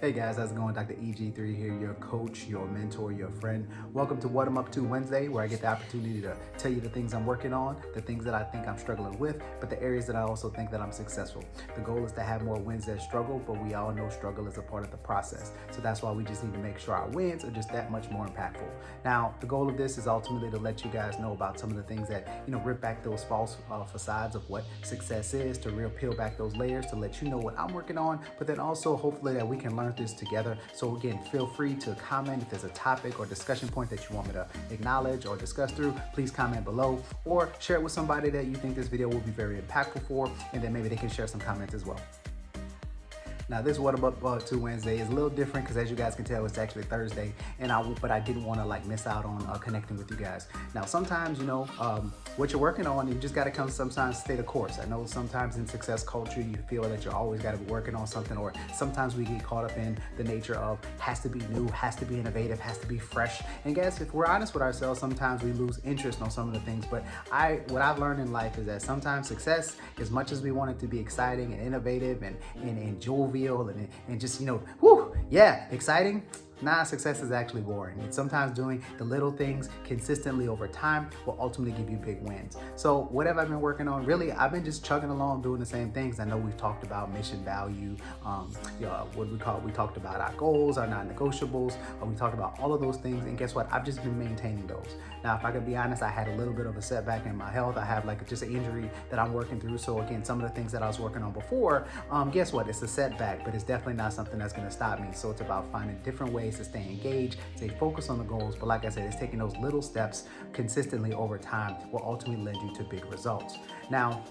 Hey guys, how's it going? Dr. EG3 here, your coach, your mentor, your friend. Welcome to What I'm Up To Wednesday, where I get the opportunity to tell you the things I'm working on, the things that I think I'm struggling with, but the areas that I also think that I'm successful. The goal is to have more wins than struggle, but we all know struggle is a part of the process. So that's why we just need to make sure our wins are just that much more impactful. Now, the goal of this is ultimately to let you guys know about some of the things that, rip back those false facades of what success is, to peel back those layers, to let you know what I'm working on, but then also hopefully that we can learn this together. So again, feel free to comment if there's a topic or discussion point that you want me to acknowledge or discuss through. Please comment below or share it with somebody that you think this video will be very impactful for, and then maybe they can share some comments as well. Now this What I'm Up To Wednesday is a little different because as you guys can tell, it's actually Thursday, but I didn't want to miss out on connecting with you guys. Now sometimes, what you're working on, you just got to come sometimes stay the course. I know sometimes in success culture, you feel that you're always got to be working on something, or sometimes we get caught up in the nature of has to be new, has to be innovative, has to be fresh. And guys, if we're honest with ourselves, sometimes we lose interest on some of the things. But what I've learned in life is that sometimes success, as much as we want it to be exciting and innovative and jovial, and just, exciting. Nah, success is actually boring. And sometimes doing the little things consistently over time will ultimately give you big wins. So what have I been working on? Really, I've been just chugging along doing the same things. I know we've talked about mission value, we talked about our goals, our non-negotiables, we talked about all of those things. And guess what? I've just been maintaining those. Now, if I could be honest, I had a little bit of a setback in my health. I have just an injury that I'm working through. So again, some of the things that I was working on before, guess what? It's a setback, but it's definitely not something that's gonna stop me. So it's about finding different ways to stay engaged, stay focused on the goals. But like I said, it's taking those little steps consistently over time will ultimately lead you to big results. Now,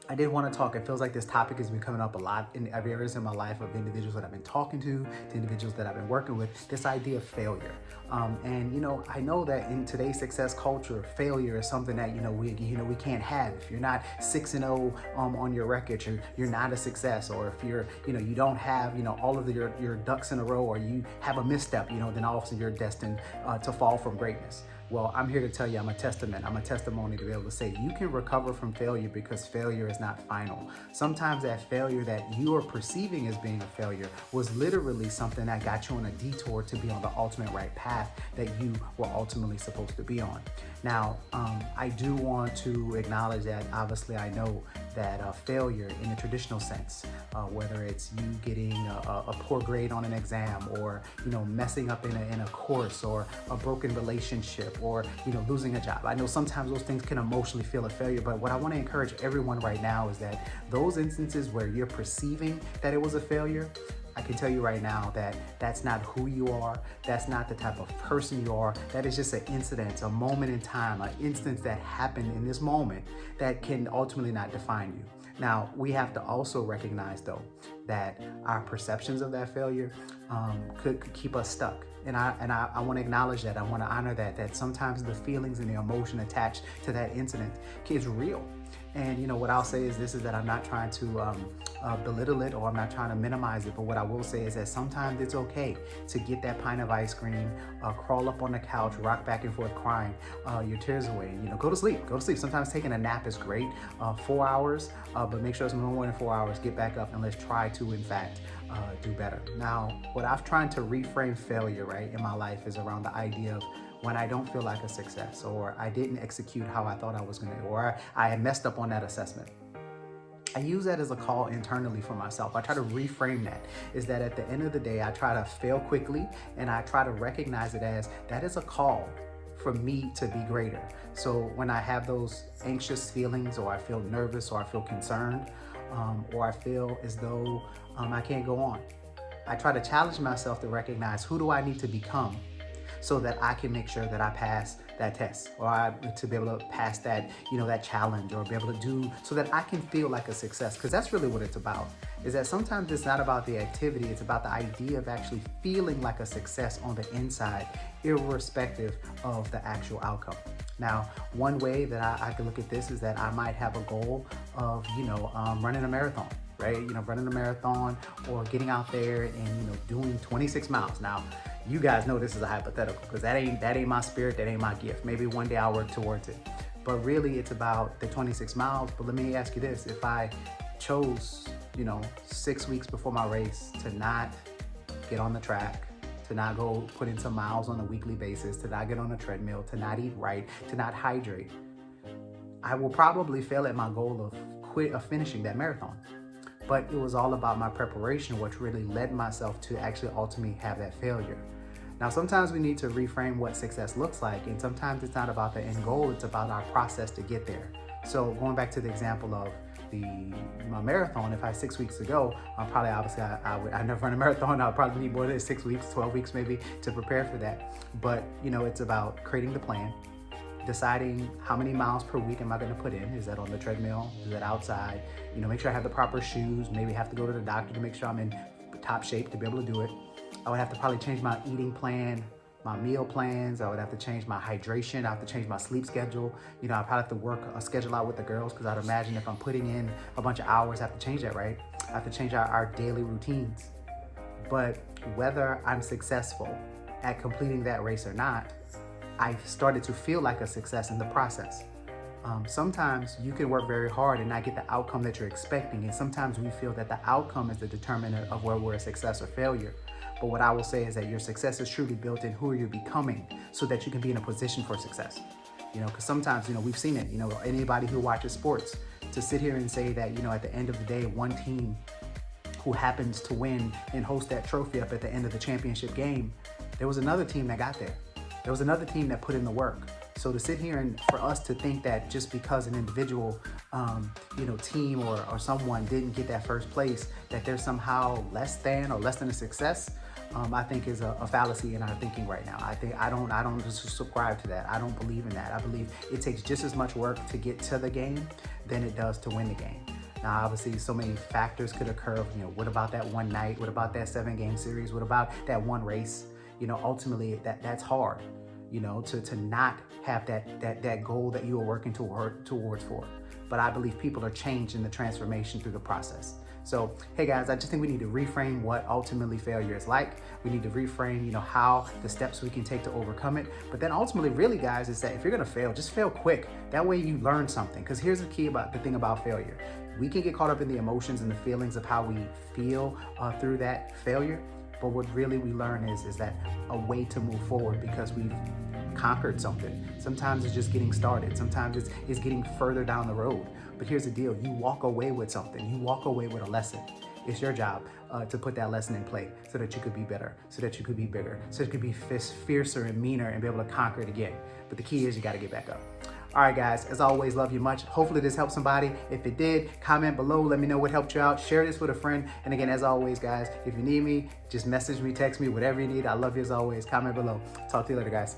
I did want to talk. It feels like this topic has been coming up a lot in every areas in my life of individuals that I've been talking to individuals that I've been working with, this idea of failure. I know that in today's success culture, failure is something that, we can't have. If you're not 6-0 on your record, you're not a success. Or if you don't have, all of your ducks in a row, or you have a misstep, then all of a sudden you're destined to fall from greatness. Well, I'm here to tell you, I'm a testimony to be able to say you can recover from failure, because failure is not final. Sometimes that failure that you are perceiving as being a failure was literally something that got you on a detour to be on the ultimate right path that you were ultimately supposed to be on. Now, I do want to acknowledge that obviously I know that failure in the traditional sense, whether it's you getting a poor grade on an exam, or messing up in a course, or a broken relationship, or losing a job. I know sometimes those things can emotionally feel a failure, but what I want to encourage everyone right now is that those instances where you're perceiving that it was a failure, I can tell you right now that that's not who you are. That's not the type of person you are. That is just an incident, a moment in time, an instance that happened in this moment that can ultimately not define you. Now, we have to also recognize, though, that our perceptions of that failure could keep us stuck. And I want to acknowledge that. I want to honor that sometimes the feelings and the emotion attached to that incident is real. And what I'll say is this, is that I'm not trying to belittle it, or I'm not trying to minimize it, but what I will say is that sometimes it's okay to get that pint of ice cream, crawl up on the couch, rock back and forth crying your tears away, go to sleep. Sometimes taking a nap is great, 4 hours, but make sure it's no more than 4 hours. Get back up and let's try to, in fact, do better. Now, what I've tried to reframe failure, in my life is around the idea of when I don't feel like a success, or I didn't execute how I thought I was going to, or I had messed up on that assessment. I use that as a call internally for myself. I try to reframe that, is that at the end of the day, I try to fail quickly, and I try to recognize it as that is a call for me to be greater. So when I have those anxious feelings, or I feel nervous, or I feel concerned, or I feel as though I can't go on, I try to challenge myself to recognize who do I need to become, so that I can make sure that I pass that test, or to be able to pass that, that challenge, or be able to do so that I can feel like a success. Because that's really what it's about, is that sometimes it's not about the activity, it's about the idea of actually feeling like a success on the inside, irrespective of the actual outcome. Now, one way that I can look at this is that I might have a goal of, running a marathon. Running a marathon, or getting out there and, doing 26 miles. Now, you guys know this is a hypothetical, because that ain't my spirit, that ain't my gift. Maybe one day I'll work towards it. But really, it's about the 26 miles. But let me ask you this, if I chose, 6 weeks before my race to not get on the track, to not go put in some miles on a weekly basis, to not get on a treadmill, to not eat right, to not hydrate, I will probably fail at my goal of finishing that marathon. But it was all about my preparation, which really led myself to actually ultimately have that failure. Now, sometimes we need to reframe what success looks like, and sometimes it's not about the end goal, it's about our process to get there. So going back to the example of my marathon, if I 6 weeks ago, I never run a marathon. I'll probably need more than 6 weeks, 12 weeks maybe to prepare for that. But it's about creating the plan, deciding how many miles per week am I going to put in. Is that on the treadmill? Is that outside? Make sure I have the proper shoes. Maybe have to go to the doctor to make sure I'm in top shape to be able to do it. I would have to probably change my eating plan, my meal plans. I would have to change my hydration. I have to change my sleep schedule. I probably have to work a schedule out with the girls, because I'd imagine if I'm putting in a bunch of hours, I have to change that, right? I have to change our daily routines. But whether I'm successful at completing that race or not, I started to feel like a success in the process. Sometimes you can work very hard and not get the outcome that you're expecting. And sometimes we feel that the outcome is the determinant of where we're a success or failure. But what I will say is that your success is truly built in who you're becoming, so that you can be in a position for success. Because sometimes, we've seen it, anybody who watches sports, to sit here and say that, at the end of the day, one team who happens to win and host that trophy up at the end of the championship game, there was another team that got there. There was another team that put in the work. So to sit here and for us to think that just because an individual, team or someone didn't get that first place, that they're somehow less than a success, I think is a fallacy in our thinking right now. I don't subscribe to that. I don't believe in that. I believe it takes just as much work to get to the game than it does to win the game. Now, obviously, so many factors could occur. What about that one night? What about that 7-game series? What about that one race? Ultimately, that's hard. To not have that goal that you are working towards for. But I believe people are changed in the transformation through the process. So, hey guys, I just think we need to reframe what ultimately failure is like. We need to reframe, how the steps we can take to overcome it. But then ultimately, really guys, is that if you're gonna fail, just fail quick. That way you learn something. Because here's the thing about failure. We can get caught up in the emotions and the feelings of how we feel through that failure. But what really we learn is that a way to move forward, because we've conquered something. Sometimes it's just getting started. Sometimes it's getting further down the road. But here's the deal. You walk away with something. You walk away with a lesson. It's your job to put that lesson in play so that you could be better, so that you could be bigger, so you could be fiercer and meaner and be able to conquer it again. But the key is you got to get back up. All right, guys, as always, love you much. Hopefully this helped somebody. If it did, comment below. Let me know what helped you out. Share this with a friend. And again, as always, guys, if you need me, just message me, text me, whatever you need. I love you as always. Comment below. Talk to you later, guys.